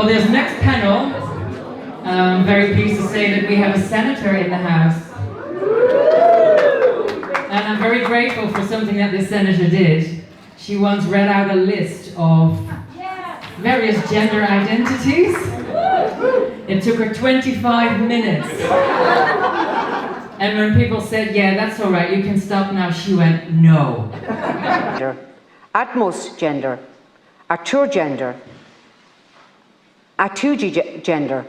this next panel, I'm very pleased to say that we have a senator in the house. And I'm very grateful for something that this senator did. She once read out a list of various gender identities. It took her 25 minutes. And when people said, yeah, that's all right, you can stop now, she went, no. Atmos gender, Artur gender, Atuji gender,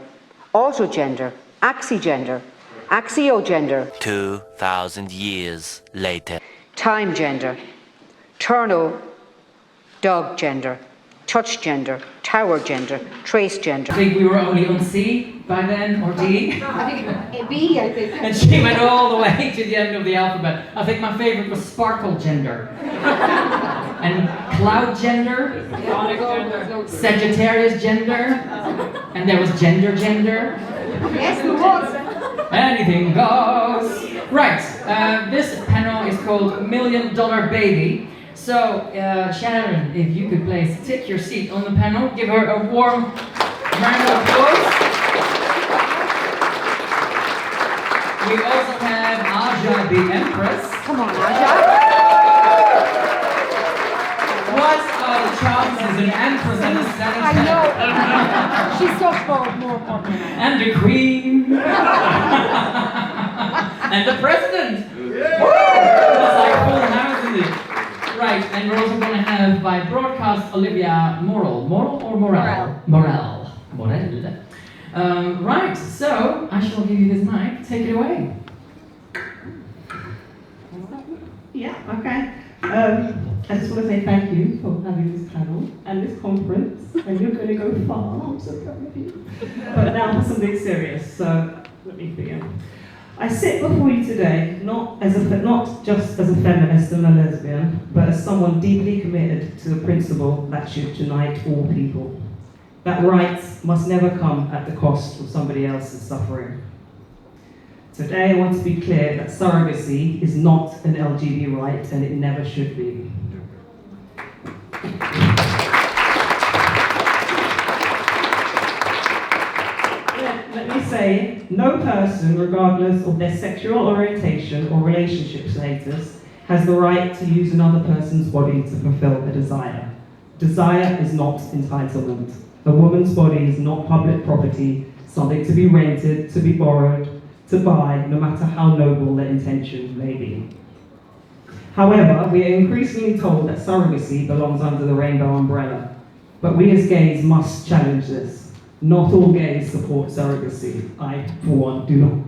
autogender, axigender, axiogender. 2,000 years later. Time gender, turno, dog gender, touch gender, tower gender, trace gender. I think we were only on C by then, or D. I think B, I think. And she went all the way to the end of the alphabet. I think my favorite was sparkle gender. And cloud gender. Sagittarius gender. And there was gender. Yes, there was. Anything goes. Right, this panel is called $1 Million Baby. So, Sharon, if you could please take your seat on the panel, give her a warm round of applause. We also have Aja the Empress. Come on, Aja. What are the chances an Empress and a Senator? I know. She's so more popular. And the Queen. And the President. It's like full house, isn't it? Right, and we're also going to have, by broadcast, Olivia Maurel. Maurel or Maurel? Maurel. Right, so I shall give you this mic. Take it away. Yeah, okay. I just want to say thank you for having this panel and this conference, and you're going to go far. I'm so proud of you. But now for something serious, so let me begin. I sit before you today not just as a feminist and a lesbian, but as someone deeply committed to the principle that should unite all people. That rights must never come at the cost of somebody else's suffering. Today I want to be clear that surrogacy is not an LGB right, and it never should be. Let me say, no person, regardless of their sexual orientation or relationship status, has the right to use another person's body to fulfill a desire. Desire is not entitlement. A woman's body is not public property, something to be rented, to be borrowed, to buy, no matter how noble their intention may be. However, we are increasingly told that surrogacy belongs under the rainbow umbrella. But we as gays must challenge this. Not all gays support surrogacy. I, for one, do not.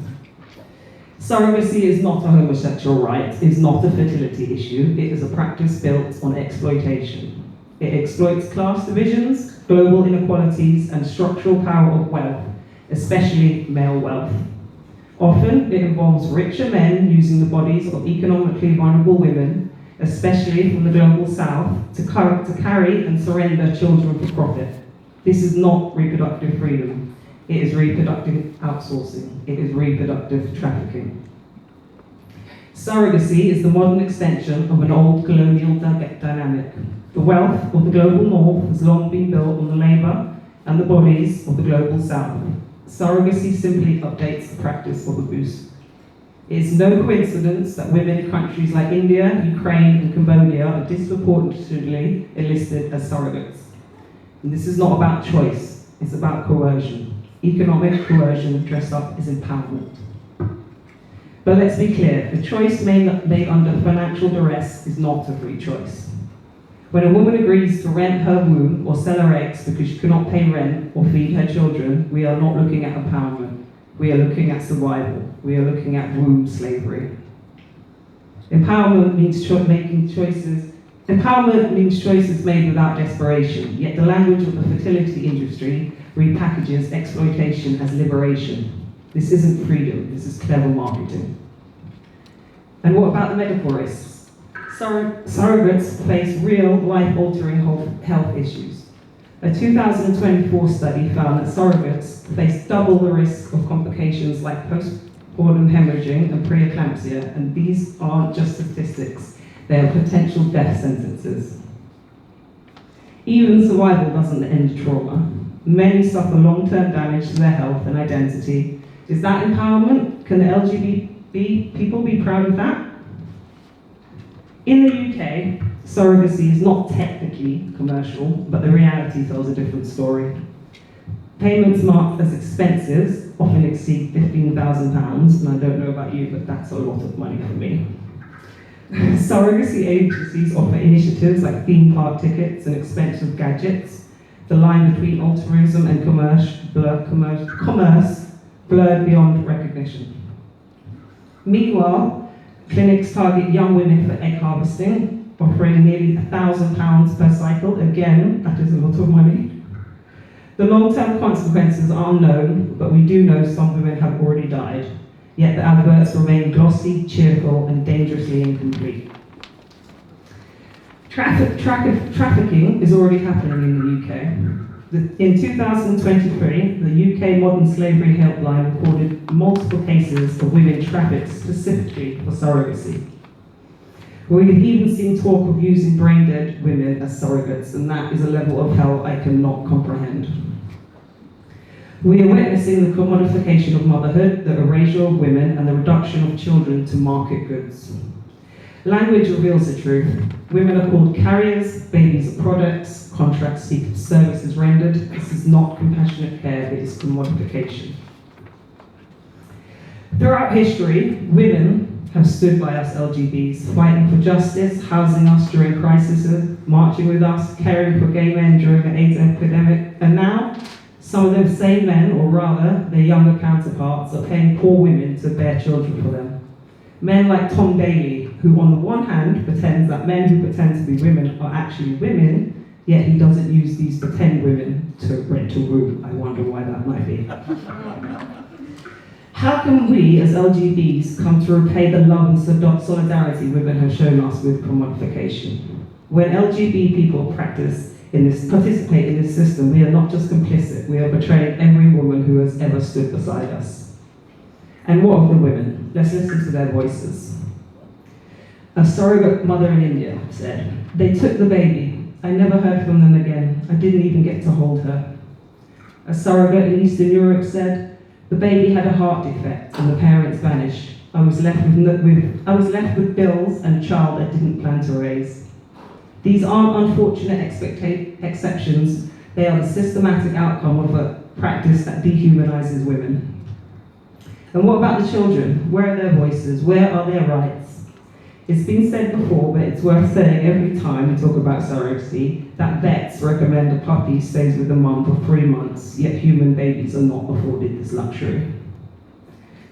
Surrogacy is not a homosexual right, it is not a fertility issue, it is a practice built on exploitation. It exploits class divisions, global inequalities, and structural power of wealth, especially male wealth. Often, it involves richer men using the bodies of economically vulnerable women, especially from the global south, to carry and surrender children for profit. This is not reproductive freedom. It is reproductive outsourcing. It is reproductive trafficking. Surrogacy is the modern extension of an old colonial dynamic. The wealth of the global north has long been built on the labour and the bodies of the global south. Surrogacy simply updates the practice of abuse. It is no coincidence that women in countries like India, Ukraine, and Cambodia are disproportionately enlisted as surrogates. And this is not about choice, it's about coercion. Economic coercion dressed up as empowerment. But let's be clear, the choice made under financial duress is not a free choice. When a woman agrees to rent her womb or sell her eggs because she cannot pay rent or feed her children, we are not looking at empowerment. We are looking at survival. We are looking at womb slavery. Empowerment means making choices. Empowerment means choices made without desperation, yet the language of the fertility industry repackages exploitation as liberation. This isn't freedom, this is clever marketing. And what about the medical risks? Surrogates face real life-altering health issues. A 2024 study found that surrogates face double the risk of complications like postpartum hemorrhaging and preeclampsia, and these aren't just statistics, they are potential death sentences. Even survival doesn't end trauma. Many suffer long-term damage to their health and identity. Is that empowerment? Can the LGBT people be proud of that? In the UK, surrogacy is not technically commercial, but the reality tells a different story. Payments marked as expenses often exceed £15,000, and I don't know about you, but that's a lot of money for me. Surrogacy agencies offer initiatives like theme park tickets and expensive gadgets. The line between altruism and commerce blurred beyond recognition. Meanwhile, clinics target young women for egg harvesting, offering nearly £1,000 per cycle. Again, that is a lot of money. The long-term consequences are unknown, but we do know some women have already died. Yet the adverts remain glossy, cheerful, and dangerously incomplete. Trafficking is already happening in the UK. In 2023, the UK Modern Slavery Helpline reported multiple cases of women trafficked specifically for surrogacy. We've even seen talk of using brain-dead women as surrogates, and that is a level of hell I cannot comprehend. We are witnessing the commodification of motherhood, the erasure of women, and the reduction of children to market goods. Language reveals the truth. Women are called carriers, babies are products, contracts speak of services rendered. This is not compassionate care, it is commodification. Throughout history, women have stood by us LGBs, fighting for justice, housing us during crises, marching with us, caring for gay men during the AIDS epidemic, and now, some of them same men, or rather, their younger counterparts, are paying poor women to bear children for them. Men like Tom Daley, who on the one hand pretends that men who pretend to be women are actually women, yet he doesn't use these pretend women to rent a room. I wonder why that might be. How can we, as LGBs, come to repay the love and solidarity women have shown us with commodification? When LGBT people participate in this system, we are not just complicit, we are betraying every woman who has ever stood beside us. And what of the women? Let's listen to their voices. A surrogate mother in India said, "They took the baby. I never heard from them again. I didn't even get to hold her." A surrogate in Eastern Europe said, "The baby had a heart defect and the parents vanished. I was left with bills and a child I didn't plan to raise." These aren't unfortunate exceptions, they are the systematic outcome of a practice that dehumanizes women. And what about the children? Where are their voices? Where are their rights? It's been said before, but it's worth saying every time we talk about surrogacy, that vets recommend a puppy stays with the mum for 3 months, yet human babies are not afforded this luxury.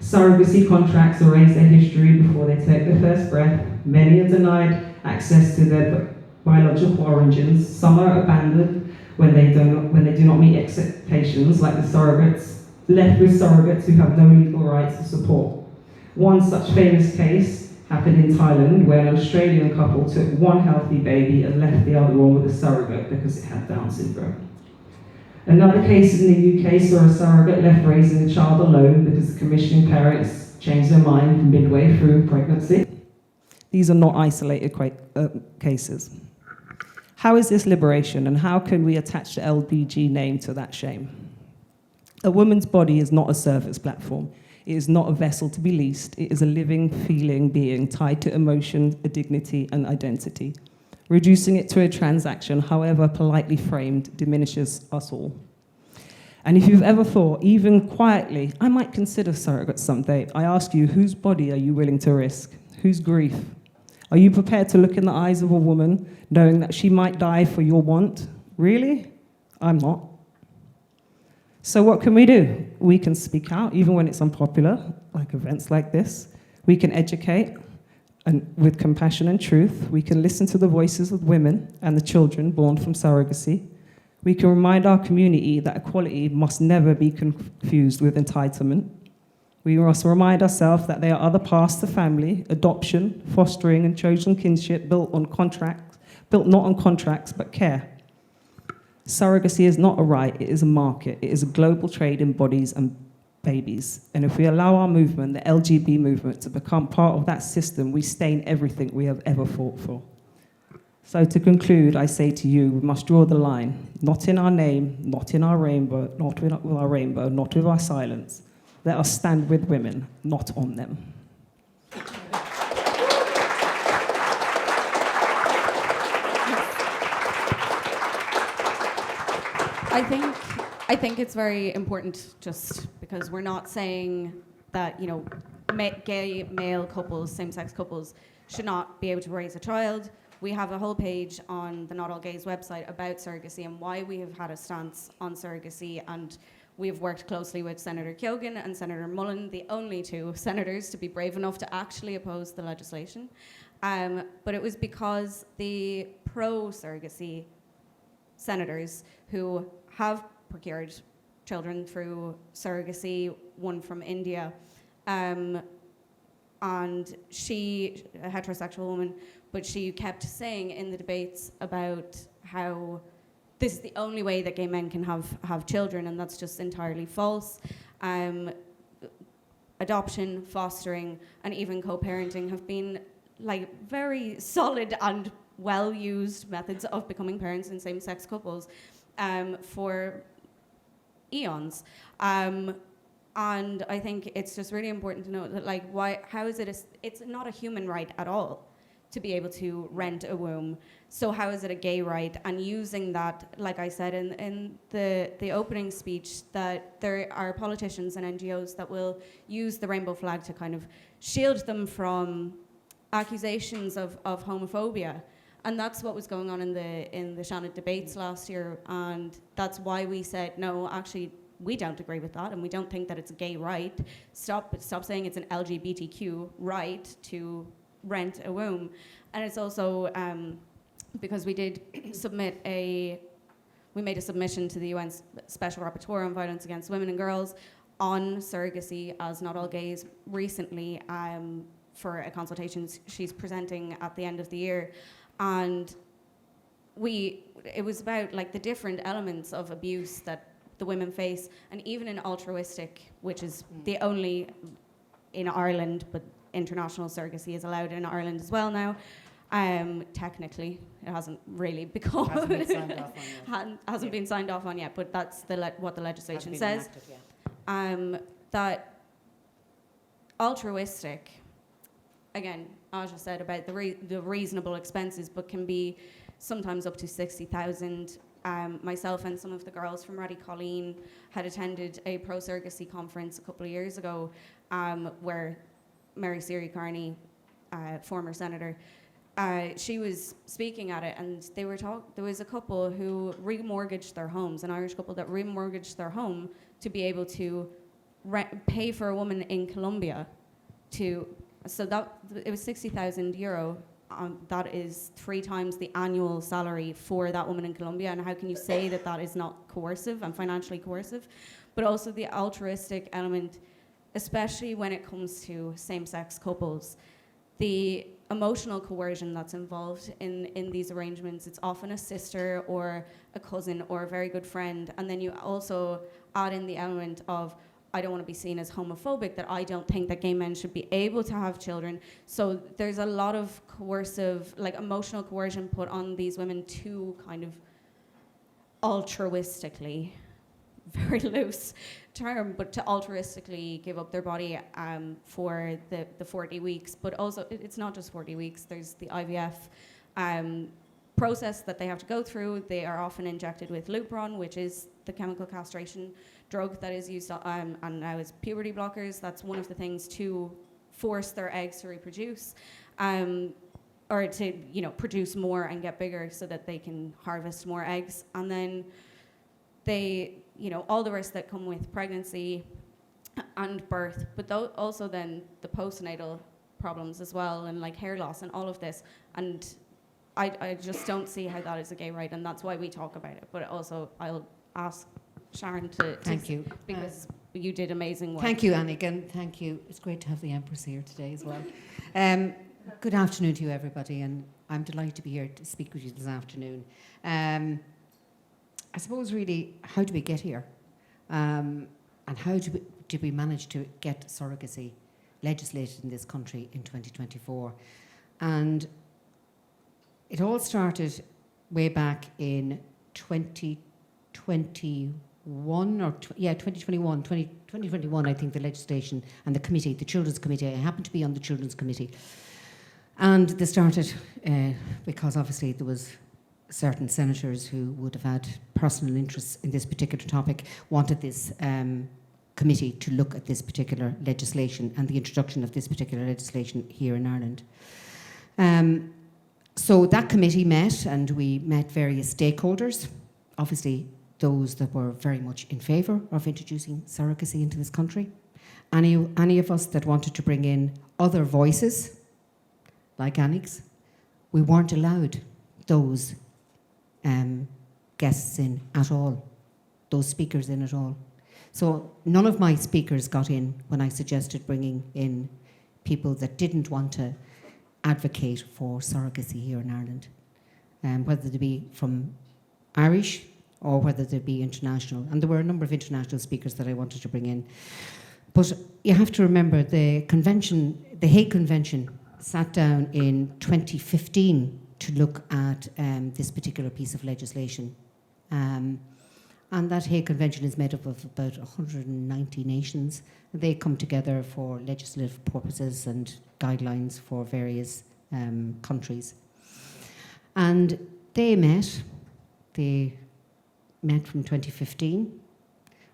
Surrogacy contracts erase their history before they take their first breath. Many are denied access to their biological origins. Some are abandoned when they do not meet expectations, like the surrogates, left with surrogates who have no legal rights or support. One such famous case happened in Thailand, where an Australian couple took one healthy baby and left the other one with a surrogate because it had Down syndrome. Another case in the UK saw a surrogate left raising the child alone because the commissioning parents changed their mind midway through pregnancy. These are not isolated cases. How is this liberation, and how can we attach the LBG name to that shame? A woman's body is not a service platform. It is not a vessel to be leased. It is a living, feeling being tied to emotion, a dignity, and identity. Reducing it to a transaction, however politely framed, diminishes us all. And if you've ever thought, even quietly, I might consider surrogate someday, I ask you, whose body are you willing to risk? Whose grief? Are you prepared to look in the eyes of a woman, knowing that she might die for your want? Really? I'm not. So what can we do? We can speak out, even when it's unpopular, like events like this. We can educate, and with compassion and truth. We can listen to the voices of women and the children born from surrogacy. We can remind our community that equality must never be confused with entitlement. We must remind ourselves that there are other paths to family, adoption, fostering, and chosen kinship built not on contracts, but care. Surrogacy is not a right, it is a market. It is a global trade in bodies and babies. And if we allow our movement, the LGB movement, to become part of that system, we stain everything we have ever fought for. So to conclude, I say to you, we must draw the line, not in our name, not in our rainbow, not with our rainbow, not with our silence. Let us stand with women, not on them. I think it's very important, just because we're not saying that, you know, gay male couples, same-sex couples, should not be able to raise a child. We have a whole page on the Not All Gays website about surrogacy and why we have had a stance on surrogacy, and we have worked closely with Senator Keogan and Senator Mullen, the only two senators to be brave enough to actually oppose the legislation. But it was because the pro-surrogacy senators who have procured children through surrogacy, one from India, and she, a heterosexual woman, but she kept saying in the debates about how this is the only way that gay men can have children, and that's just entirely false. Adoption, fostering, and even co-parenting have been like very solid and well-used methods of becoming parents in same-sex couples for eons. And I think it's just really important to know that, like, how is it, it's not a human right at all to be able to rent a womb. So how is it a gay right? And using that, like I said in the opening speech, that there are politicians and NGOs that will use the rainbow flag to kind of shield them from accusations of homophobia. And that's what was going on in the Seán debates last year. And that's why we said, no, actually, we don't agree with that, and we don't think that it's a gay right. Stop saying it's an LGBTQ right to rent a womb. And it's also because we did we made a submission to the UN Special Rapporteur on Violence Against Women and Girls on surrogacy as Not All Gays recently for a consultation she's presenting at the end of the year. And it was about like the different elements of abuse that the women face, and even in altruistic, which is the only in Ireland, but international surrogacy is allowed in Ireland as well now. Technically, it hasn't really become hasn't been signed off on yet, but that's what the legislation says. Enacted, that altruistic, again, Aja said about the reasonable expenses, but can be sometimes up to 60,000. Myself and some of the girls from Raddy Colleen had attended a pro-surrogacy conference a couple of years ago where Mary Siri Carney, former senator, she was speaking at it, and there was a couple who remortgaged their homes, an Irish couple that remortgaged their home to be able to pay for a woman in Colombia so that it was €60,000. That is 3 times the annual salary for that woman in Colombia, and how can you say that that is not coercive and financially coercive? But also the altruistic element, especially when it comes to same-sex couples, the emotional coercion that's involved in these arrangements. It's often a sister or a cousin or a very good friend, and then you also add in the element of, I don't want to be seen as homophobic, that I don't think that gay men should be able to have children. So there's a lot of coercive, like emotional coercion put on these women to kind of altruistically, very loose term, but to altruistically give up their body for the 40 weeks. But also, it's not just 40 weeks, there's the IVF process that they have to go through. They are often injected with Lupron, which is the chemical castration drug that is used and now is puberty blockers. That's one of the things to force their eggs to reproduce or to produce more and get bigger so that they can harvest more eggs. And then they, all the risks that come with pregnancy and birth, but also then the postnatal problems as well, and like hair loss and all of this. And I just don't see how that is a gay right, and that's why we talk about it. But also, I'll ask Sharon to Thank you. Because you did amazing work. Thank you, Annaig, and thank you. It's great to have the Empress here today as well. Good afternoon to you, everybody, and I'm delighted to be here to speak with you this afternoon. I suppose, really, how do we get here? And how did we manage to get surrogacy legislated in this country in 2024? And it all started way back in 2021 or 2021, I think, the legislation and the committee, the Children's Committee. I happened to be on the Children's Committee. And they started because obviously there was certain senators who would have had personal interests in this particular topic, wanted this committee to look at this particular legislation and the introduction of this particular legislation here in Ireland. So that committee met, and we met various stakeholders, obviously those that were very much in favour of introducing surrogacy into this country. Any of us that wanted to bring in other voices, like Annaig's, we weren't allowed those guests in at all, those speakers in at all. So none of my speakers got in when I suggested bringing in people that didn't want to advocate for surrogacy here in Ireland, whether they be from Irish or whether they be international. And there were a number of international speakers that I wanted to bring in. But you have to remember the convention, the Hague Convention, sat down in 2015 to look at this particular piece of legislation. And that Hague Convention is made up of about 190 nations. They come together for legislative purposes and guidelines for various countries. And they met from 2015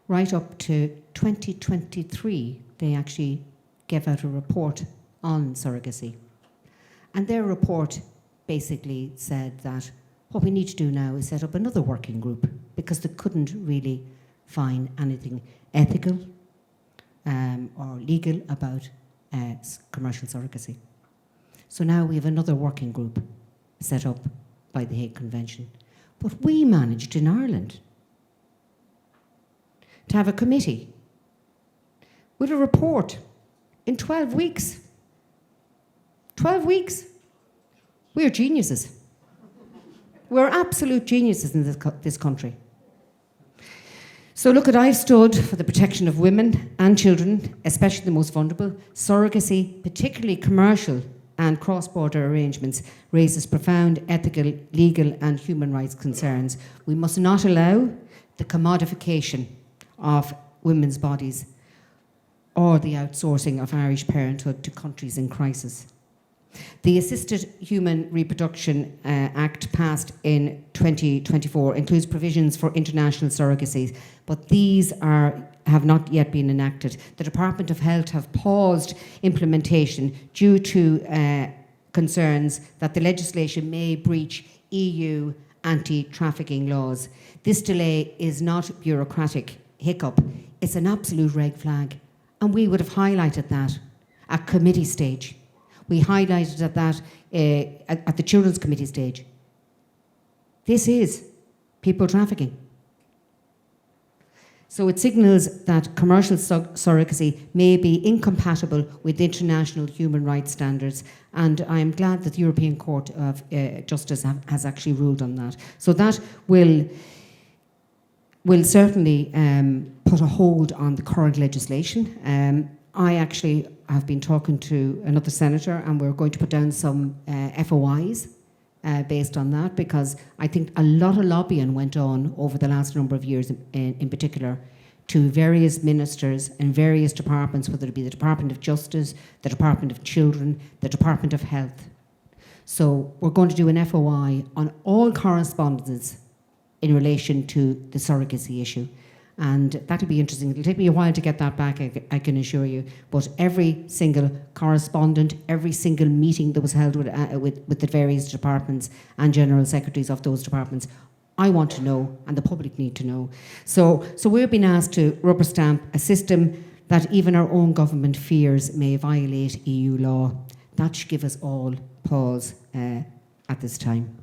right up to 2023. They actually gave out a report on surrogacy. And their report basically said that what we need to do now is set up another working group, because they couldn't really find anything ethical or legal about commercial surrogacy. So now we have another working group set up by the Hague Convention. But we managed in Ireland to have a committee with a report in 12 weeks. 12 weeks. We're geniuses. We're absolute geniuses in this country. So look, I've stood for the protection of women and children, especially the most vulnerable. Surrogacy, particularly commercial and cross-border arrangements, raises profound ethical, legal and human rights concerns. We must not allow the commodification of women's bodies or the outsourcing of Irish parenthood to countries in crisis. The Assisted Human Reproduction Act, passed in 2024, includes provisions for international surrogacy, but these have not yet been enacted. The Department of Health have paused implementation due to concerns that the legislation may breach EU anti-trafficking laws. This delay is not a bureaucratic hiccup, it's an absolute red flag. And we would have highlighted that at committee stage. We highlighted that at the Children's Committee stage. This is people trafficking. So it signals that commercial surrogacy may be incompatible with international human rights standards, and I am glad that the European Court of Justice has actually ruled on that. So that will certainly put a hold on the current legislation. I actually have been talking to another senator, and we're going to put down some FOIs based on that, because I think a lot of lobbying went on over the last number of years, in particular, to various ministers and various departments, whether it be the Department of Justice, the Department of Children, the Department of Health. So we're going to do an FOI on all correspondences in relation to the surrogacy issue. And that'll be interesting. It'll take me a while to get that back, I can assure you. But every single correspondent, every single meeting that was held with the various departments and general secretaries of those departments, I want to know, and the public need to know. So we're being asked to rubber stamp a system that even our own government fears may violate EU law. That should give us all pause at this time.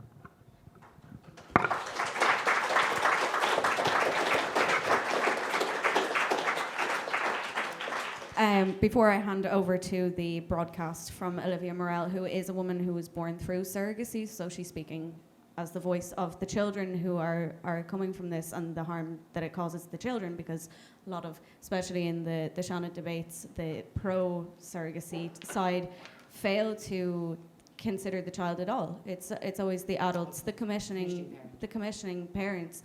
Before I hand over to the broadcast from Olivia Maurel, who is a woman who was born through surrogacy, so she's speaking as the voice of the children who are coming from this and the harm that it causes the children, because a lot of, especially in the Seán debates, the pro-surrogacy side fail to consider the child at all. It's always the adults, the commissioning parents,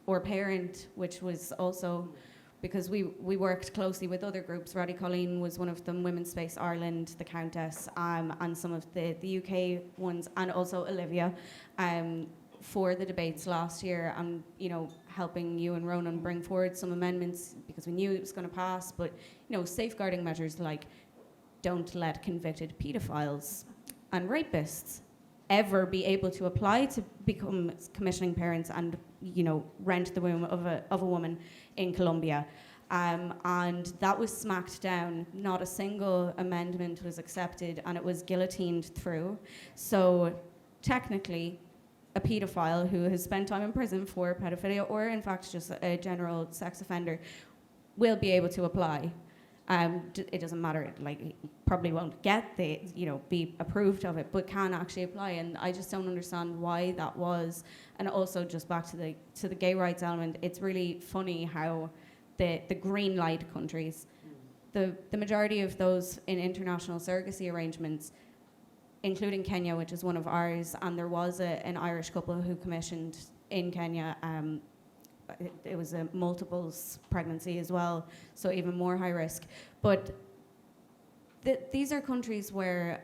or parent, which was also because we worked closely with other groups. Roddy Colleen was one of them, Women's Space Ireland, the Countess, and some of the UK ones, and also Olivia, for the debates last year, and helping you and Ronan bring forward some amendments because we knew it was going to pass. But safeguarding measures like don't let convicted paedophiles and rapists ever be able to apply to become commissioning parents and rent the womb of a woman in Colombia. And that was smacked down. Not a single amendment was accepted, and it was guillotined through. So technically, a paedophile who has spent time in prison for pedophilia, or in fact just a general sex offender, will be able to apply. It doesn't matter, he probably won't get be approved of it, but can actually apply. And I just don't understand why that was. And also, just back to the gay rights element, it's really funny how the green light countries, the majority of those in international surrogacy arrangements, including Kenya, which is one of ours, and there was an Irish couple who commissioned in Kenya. It was a multiples pregnancy as well, so even more high risk. But these are countries where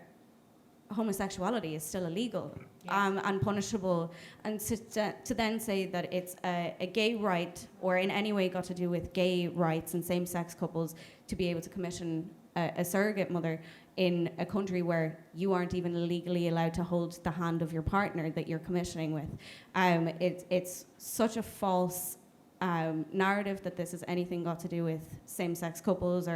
homosexuality is still illegal, and punishable. And to then say that it's a gay right, or in any way got to do with gay rights and same-sex couples to be able to commission a surrogate mother in a country where you aren't even legally allowed to hold the hand of your partner that you're commissioning with. It's such a false narrative that this has anything got to do with same-sex couples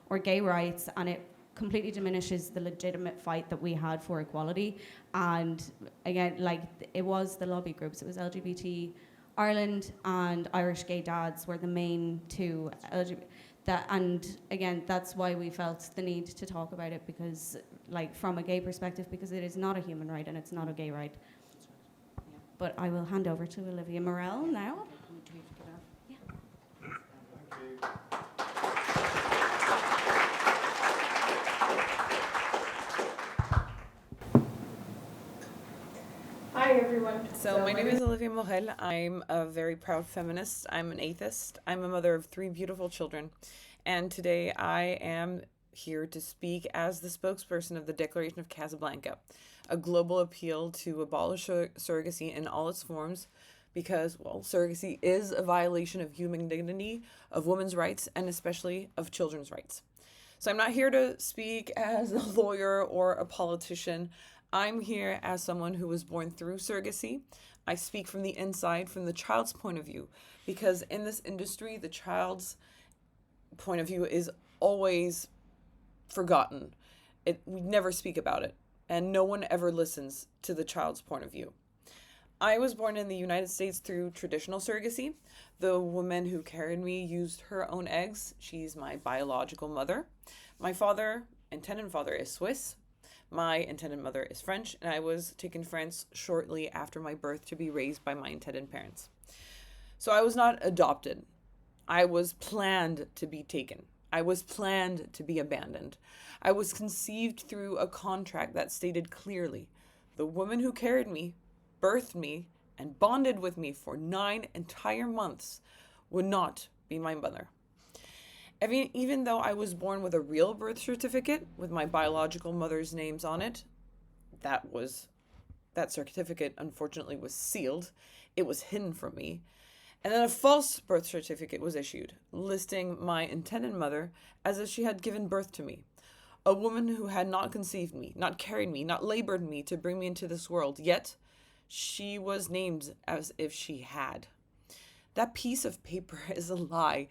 or gay rights, and it completely diminishes the legitimate fight that we had for equality. And again, it was the lobby groups, it was LGBT Ireland and Irish Gay Dads were the main two LGBT. And again, that's why we felt the need to talk about it, because from a gay perspective, because it is not a human right and it's not a gay right. Yeah. But I will hand over to Olivia Maurel now. Hi everyone. So my name is Olivia Maurel. I'm a very proud feminist. I'm an atheist. I'm a mother of 3 beautiful children. And today I am here to speak as the spokesperson of the Declaration of Casablanca, a global appeal to abolish surrogacy in all its forms, because, surrogacy is a violation of human dignity, of women's rights, and especially of children's rights. So I'm not here to speak as a lawyer or a politician. I'm here as someone who was born through surrogacy. I speak from the inside, from the child's point of view, because in this industry, the child's point of view is always forgotten. We never speak about it, and no one ever listens to the child's point of view. I was born in the United States through traditional surrogacy. The woman who carried me used her own eggs. She's my biological mother. My intended father, is Swiss. My intended mother is French, and I was taken to France shortly after my birth to be raised by my intended parents. So I was not adopted. I was planned to be taken. I was planned to be abandoned. I was conceived through a contract that stated clearly, the woman who carried me, birthed me, and bonded with me for 9 entire months would not be my mother. Even though I was born with a real birth certificate with my biological mother's names on it, that certificate unfortunately was sealed. It was hidden from me. And then a false birth certificate was issued, listing my intended mother as if she had given birth to me. A woman who had not conceived me, not carried me, not labored me to bring me into this world, yet she was named as if she had. That piece of paper is a lie.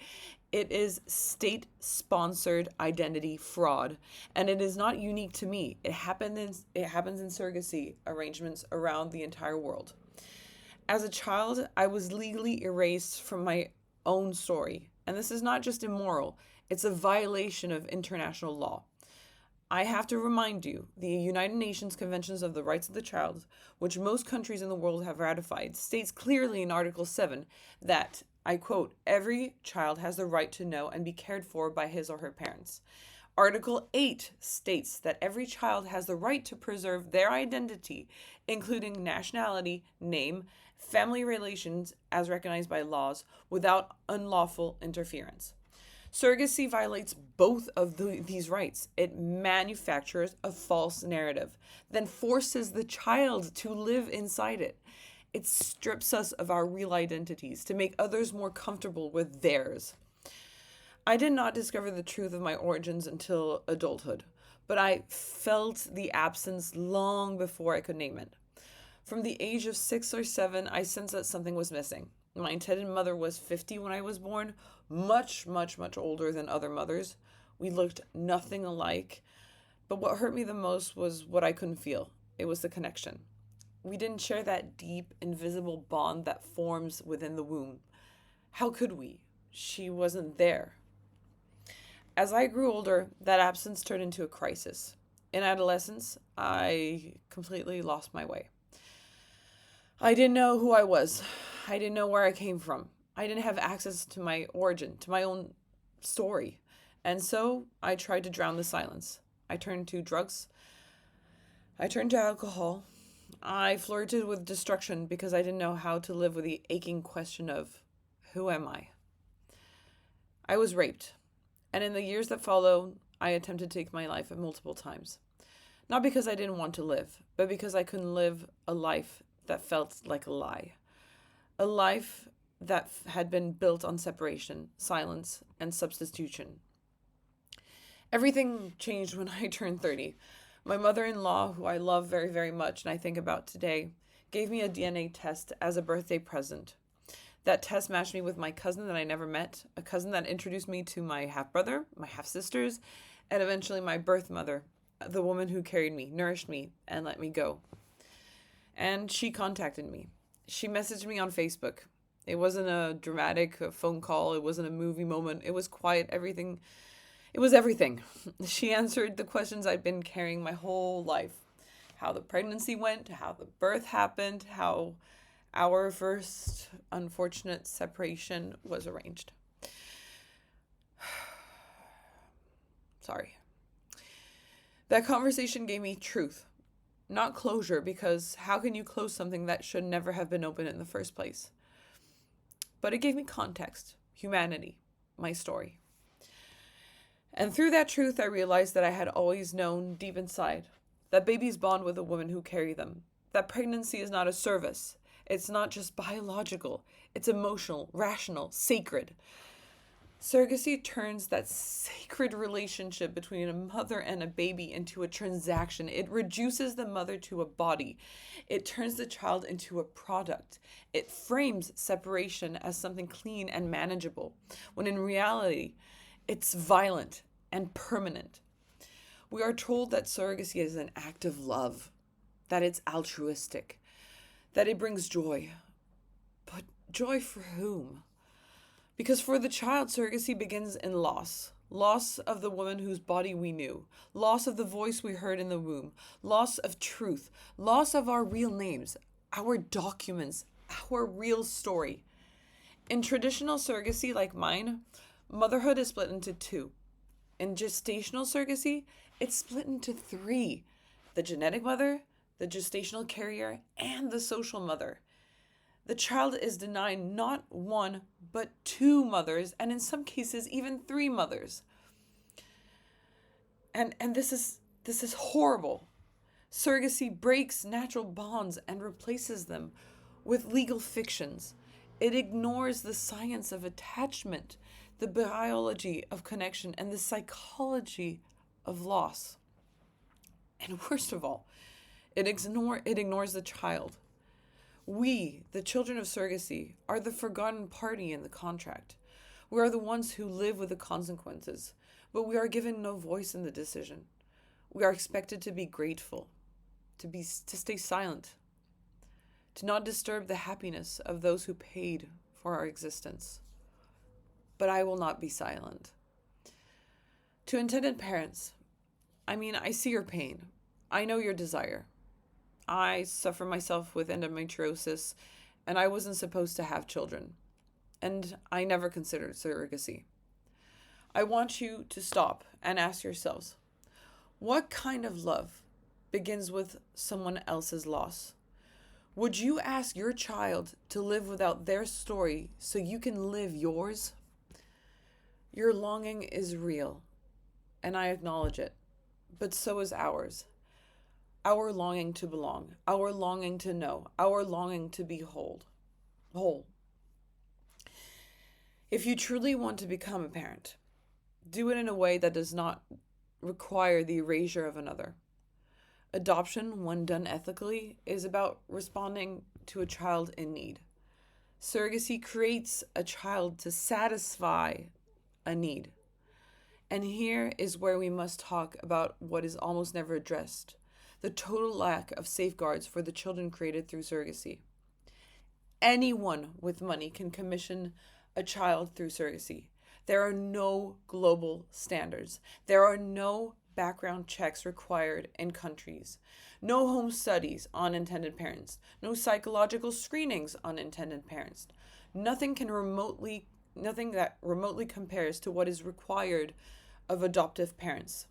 It is state-sponsored identity fraud, and it is not unique to me. It happens in surrogacy arrangements around the entire world. As a child, I was legally erased from my own story, and this is not just immoral, it's a violation of international law. I have to remind you, the United Nations Conventions of the Rights of the Child, which most countries in the world have ratified, states clearly in Article 7 that, I quote, every child has the right to know and be cared for by his or her parents. Article 8 states that every child has the right to preserve their identity, including nationality, name, family relations as recognized by laws, without unlawful interference. Surrogacy violates both of these rights. It manufactures a false narrative, then forces the child to live inside it. It strips us of our real identities to make others more comfortable with theirs. I did not discover the truth of my origins until adulthood, but I felt the absence long before I could name it. From the age of 6 or 7, I sensed that something was missing. My intended mother was 50 when I was born, much, much, much older than other mothers. We looked nothing alike, but what hurt me the most was what I couldn't feel. It was the connection. We didn't share that deep, invisible bond that forms within the womb. How could we? She wasn't there. As I grew older, that absence turned into a crisis. In adolescence, I completely lost my way. I didn't know who I was. I didn't know where I came from. I didn't have access to my origin, to my own story. And so I tried to drown the silence. I turned to drugs. I turned to alcohol. I flirted with destruction because I didn't know how to live with the aching question of, who am I? I was raped. And in the years that followed, I attempted to take my life multiple times. Not because I didn't want to live, but because I couldn't live a life that felt like a lie. A life that had been built on separation, silence, and substitution. Everything changed when I turned 30. My mother-in-law, who I love very, very much and I think about today, gave me a DNA test as a birthday present. That test matched me with my cousin that I never met, a cousin that introduced me to my half-brother, my half-sisters, and eventually my birth mother, the woman who carried me, nourished me, and let me go. And she contacted me. She messaged me on Facebook. It wasn't a dramatic phone call. It wasn't a movie moment. It was quiet. Everything. It was everything. She answered the questions I'd been carrying my whole life. How the pregnancy went, how the birth happened, how our first unfortunate separation was arranged. Sorry. That conversation gave me truth, not closure, because how can you close something that should never have been open in the first place? But it gave me context, humanity, my story. And through that truth, I realized that I had always known deep inside that babies bond with the women who carry them, that pregnancy is not a service. It's not just biological. It's emotional, rational, sacred. Surrogacy turns that sacred relationship between a mother and a baby into a transaction. It reduces the mother to a body. It turns the child into a product. It frames separation as something clean and manageable, when in reality, it's violent and permanent. We are told that surrogacy is an act of love, that it's altruistic, that it brings joy. But joy for whom? Because for the child, surrogacy begins in loss. Loss of the woman whose body we knew. Loss of the voice we heard in the womb. Loss of truth. Loss of our real names, our documents, our real story. In traditional surrogacy like mine, motherhood is split into 2. In gestational surrogacy, it's split into 3. The genetic mother, the gestational carrier, and the social mother. The child is denied not 1, but 2 mothers, and in some cases, even 3 mothers. And this is horrible. Surrogacy breaks natural bonds and replaces them with legal fictions. It ignores the science of attachment, the biology of connection, and the psychology of loss. And worst of all, it ignores the child. We, the children of surrogacy, are the forgotten party in the contract. We are the ones who live with the consequences, but we are given no voice in the decision. We are expected to be grateful, to stay silent, to not disturb the happiness of those who paid for our existence. But I will not be silent. To intended parents, I see your pain. I know your desire. I suffer myself with endometriosis, and I wasn't supposed to have children. And I never considered surrogacy. I want you to stop and ask yourselves, what kind of love begins with someone else's loss? Would you ask your child to live without their story so you can live yours? Your longing is real, and I acknowledge it, but so is ours. Our longing to belong, our longing to know, our longing to be whole. If you truly want to become a parent, do it in a way that does not require the erasure of another. Adoption, when done ethically, is about responding to a child in need. Surrogacy creates a child to satisfy a need. And here is where we must talk about what is almost never addressed: the total lack of safeguards for the children created through surrogacy. Anyone with money can commission a child through surrogacy. There are no global standards. There are no background checks required in countries. No home studies on intended parents. No psychological screenings on intended parents. Nothing that remotely compares to what is required of adoptive parents.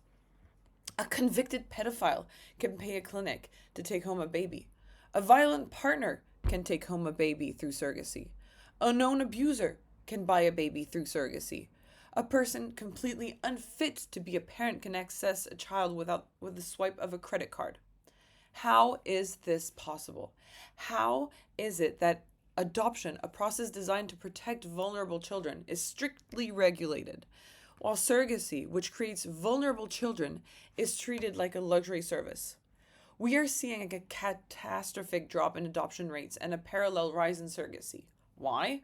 A convicted pedophile can pay a clinic to take home a baby. A violent partner can take home a baby through surrogacy. A known abuser can buy a baby through surrogacy. A person completely unfit to be a parent can access a child with the swipe of a credit card. How is this possible? How is it that adoption, a process designed to protect vulnerable children, is strictly regulated, while surrogacy, which creates vulnerable children, is treated like a luxury service? We are seeing a catastrophic drop in adoption rates and a parallel rise in surrogacy. Why?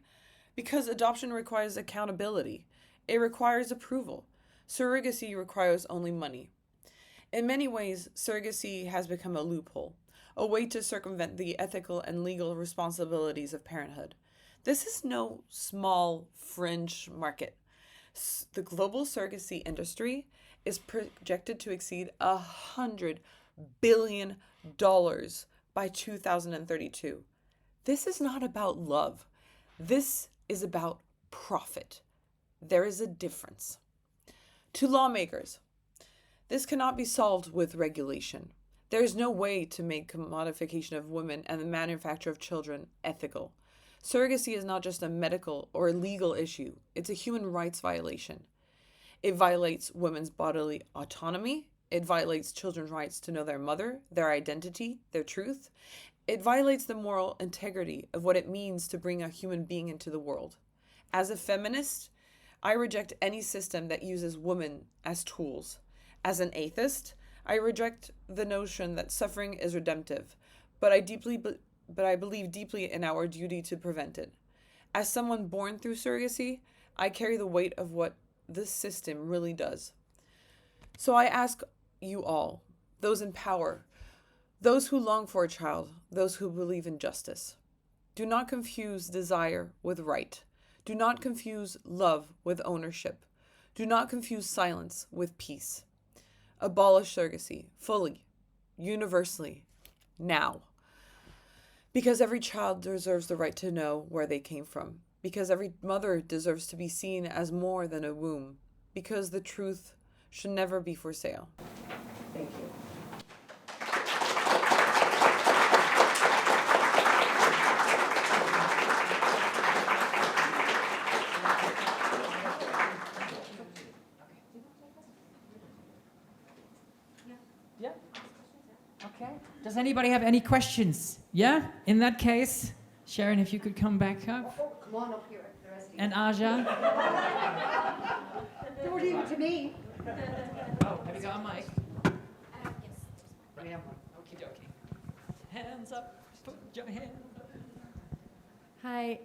Because adoption requires accountability. It requires approval. Surrogacy requires only money. In many ways, surrogacy has become a loophole, a way to circumvent the ethical and legal responsibilities of parenthood. This is no small fringe market. The global surrogacy industry is projected to exceed $100 billion by 2032. This is not about love. This is about profit. There is a difference. To lawmakers, this cannot be solved with regulation. There is no way to make commodification of women and the manufacture of children ethical. Surrogacy is not just a medical or a legal issue. It's a human rights violation. It violates women's bodily autonomy. It violates children's rights to know their mother, their identity, their truth. It violates the moral integrity of what it means to bring a human being into the world. As a feminist, I reject any system that uses women as tools. As an atheist, I reject the notion that suffering is redemptive, but I believe deeply in our duty to prevent it. As someone born through surrogacy, I carry the weight of what this system really does. So I ask you all, those in power, those who long for a child, those who believe in justice, do not confuse desire with right. Do not confuse love with ownership. Do not confuse silence with peace. Abolish surrogacy, fully, universally, now. Because every child deserves the right to know where they came from. Because every mother deserves to be seen as more than a womb. Because the truth should never be for sale. Thank you. Okay. Does anybody have any questions? Yeah? In that case, Sharon, if you could come back up. Oh, come on up here. The rest of you. And Aja. Don't leave it to me. Oh, have you got a mic? Yes. We have one. Okie dokie. Hands up. Put your hand up. Hi,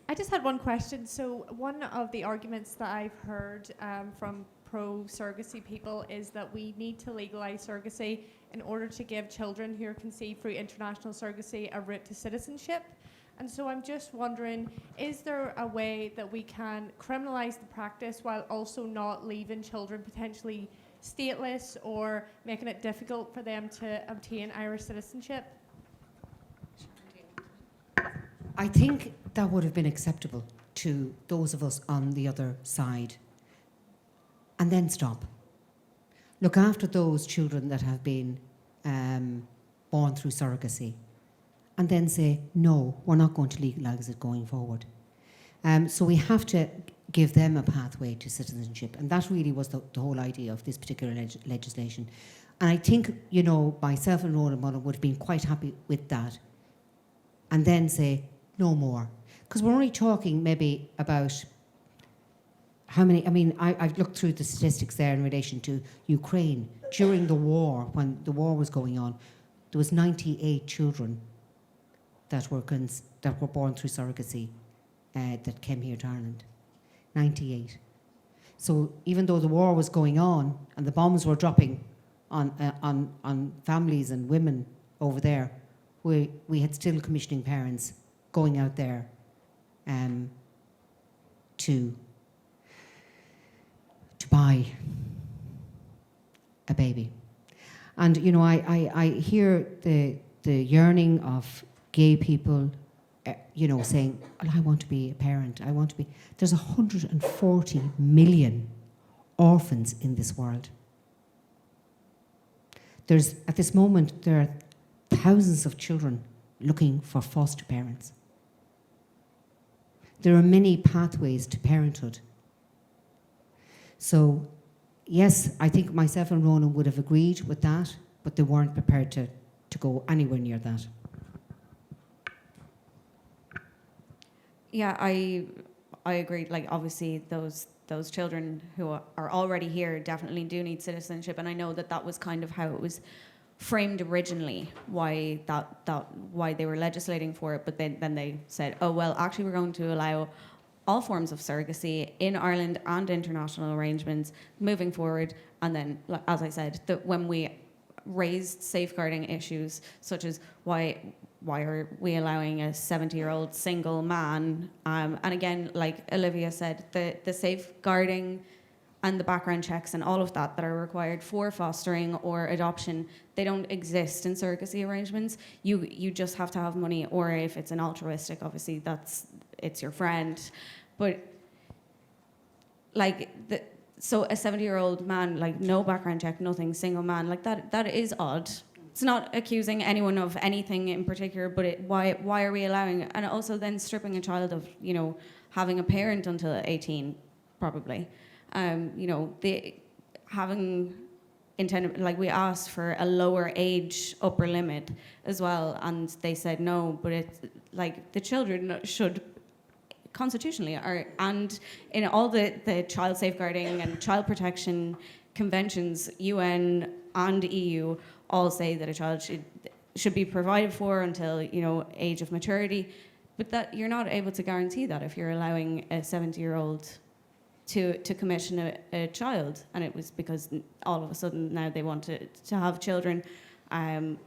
I just had one question. So one of the arguments that I've heard from pro-surrogacy people is that we need to legalise surrogacy in order to give children who are conceived through international surrogacy a route to citizenship. And so I'm just wondering, is there a way that we can criminalise the practice while also not leaving children potentially stateless or making it difficult for them to obtain Irish citizenship? I think that would have been acceptable to those of us on the other side. and then stop. Look after those children that have been born through surrogacy, and then say, no, we're not going to legalise it going forward. So we have to give them a pathway to citizenship, and that really was the whole idea of this particular legislation. And I think, you know, myself and Ronan Mullen would have been quite happy with that, and then say, no more. Because we're only talking maybe about how many, I mean, I've looked through the statistics there in relation to Ukraine. During the war, when the war was going on, there was 98 children that were born through surrogacy that came here to Ireland. 98. So even though the war was going on and the bombs were dropping on families and women over there, we had still commissioning parents going out there to buy a baby. And you know, I hear the yearning of gay people, you know, saying, well, I want to be a parent, I want to be. There's 140 million orphans in this world. At this moment, there are thousands of children looking for foster parents. There are many pathways to parenthood. So, yes, I think myself and Ronan would have agreed with that, but they weren't prepared to go anywhere near that. Yeah, I agree. Like, obviously, those children who are already here definitely do need citizenship, and I know that was kind of how it was framed originally, why they were legislating for it, but then they said, oh well, actually we're going to allow all forms of surrogacy in Ireland and international arrangements moving forward. And then, as I said, that when we raised safeguarding issues such as why are we allowing a 70-year-old single man, and again, like Olivia said, the safeguarding and the background checks and all of that are required for fostering or adoption, they don't exist in surrogacy arrangements. You just have to have money, or if it's an altruistic, obviously it's your friend. But like so a 70-year-old man, like no background check, nothing, single man, like that is odd. It's not accusing anyone of anything in particular, but why are we allowing it? And also then stripping a child of, you know, having a parent until 18, probably. You know, like we asked for a lower age upper limit as well, and they said no, but it's like the children should constitutionally and in all the child safeguarding and child protection conventions, UN and EU all say that a child should be provided for until, you know, age of maturity, but that you're not able to guarantee that if you're allowing a 70-year-old to commission a child. And it was because all of a sudden now they want to have children, and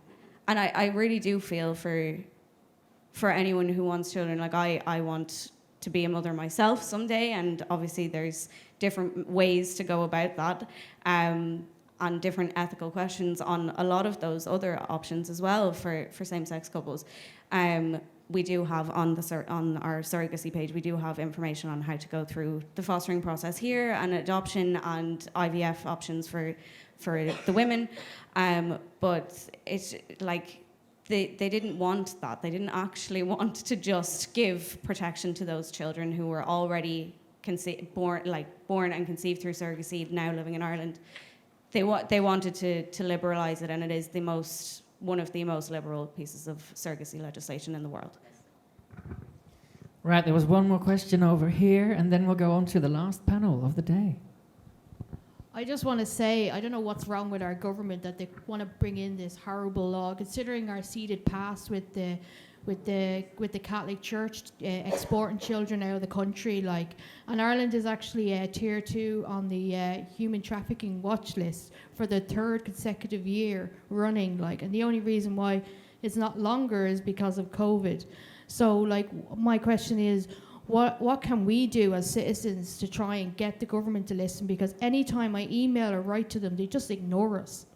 I really do feel for anyone who wants children. Like I want to be a mother myself someday, and obviously there's different ways to go about that, and different ethical questions on a lot of those other options as well for same-sex couples. We do have on our surrogacy page, we do have information on how to go through the fostering process here and adoption and IVF options for the women. But it's like they didn't want that. They didn't actually want to just give protection to those children who were already born and conceived through surrogacy, now living in Ireland. They wanted to liberalise it, and it is one of the most liberal pieces of surrogacy legislation in the world. Right, there was one more question over here, and then we'll go on to the last panel of the day. I just want to say, I don't know what's wrong with our government that they want to bring in this horrible law, considering our ceded past with the Catholic Church exporting children out of the country, and Ireland is actually tier 2 on the human trafficking watch list for the 3rd consecutive year running, and the only reason why it's not longer is because of COVID. So my question is, what can we do as citizens to try and get the government to listen? Because anytime I email or write to them, they just ignore us.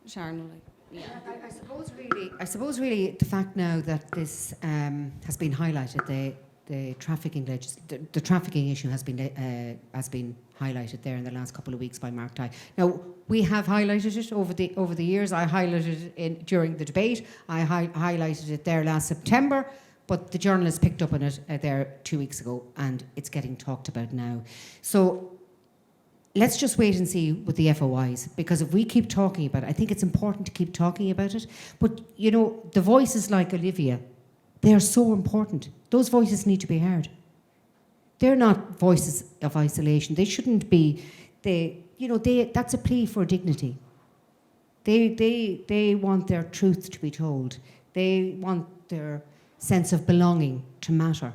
Sharon, yeah. I suppose really the fact now that this has been highlighted, the trafficking the trafficking issue has been highlighted there in the last couple of weeks by Mark Tighe. Now, we have highlighted it over the years. I highlighted it during the debate. I highlighted it there last September, but the journalists picked up on it there 2 weeks ago, and it's getting talked about now. So let's just wait and see with the FOIs, because if we keep talking about it, I think it's important to keep talking about it. But, you know, the voices like Olivia, they are so important. Those voices need to be heard. They're not voices of isolation. They shouldn't be. That's a plea for dignity. They want their truth to be told. They want their sense of belonging to matter.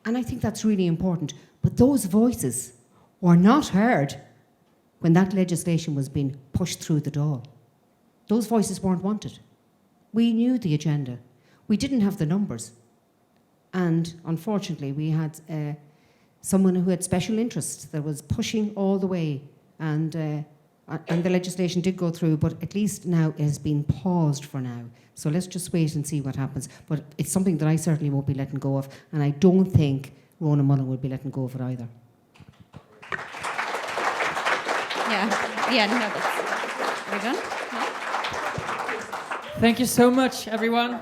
And I think that's really important. But those voices were not heard when that legislation was being pushed through the door. Those voices weren't wanted. We knew the agenda. We didn't have the numbers. And unfortunately, we had someone who had special interests that was pushing all the way. And the legislation did go through, but at least now it has been paused for now. So let's just wait and see what happens. But it's something that I certainly won't be letting go of. And I don't think Rona Mullen will be letting go of it either. Yeah, no, that's... Are we done? Thank you so much, everyone.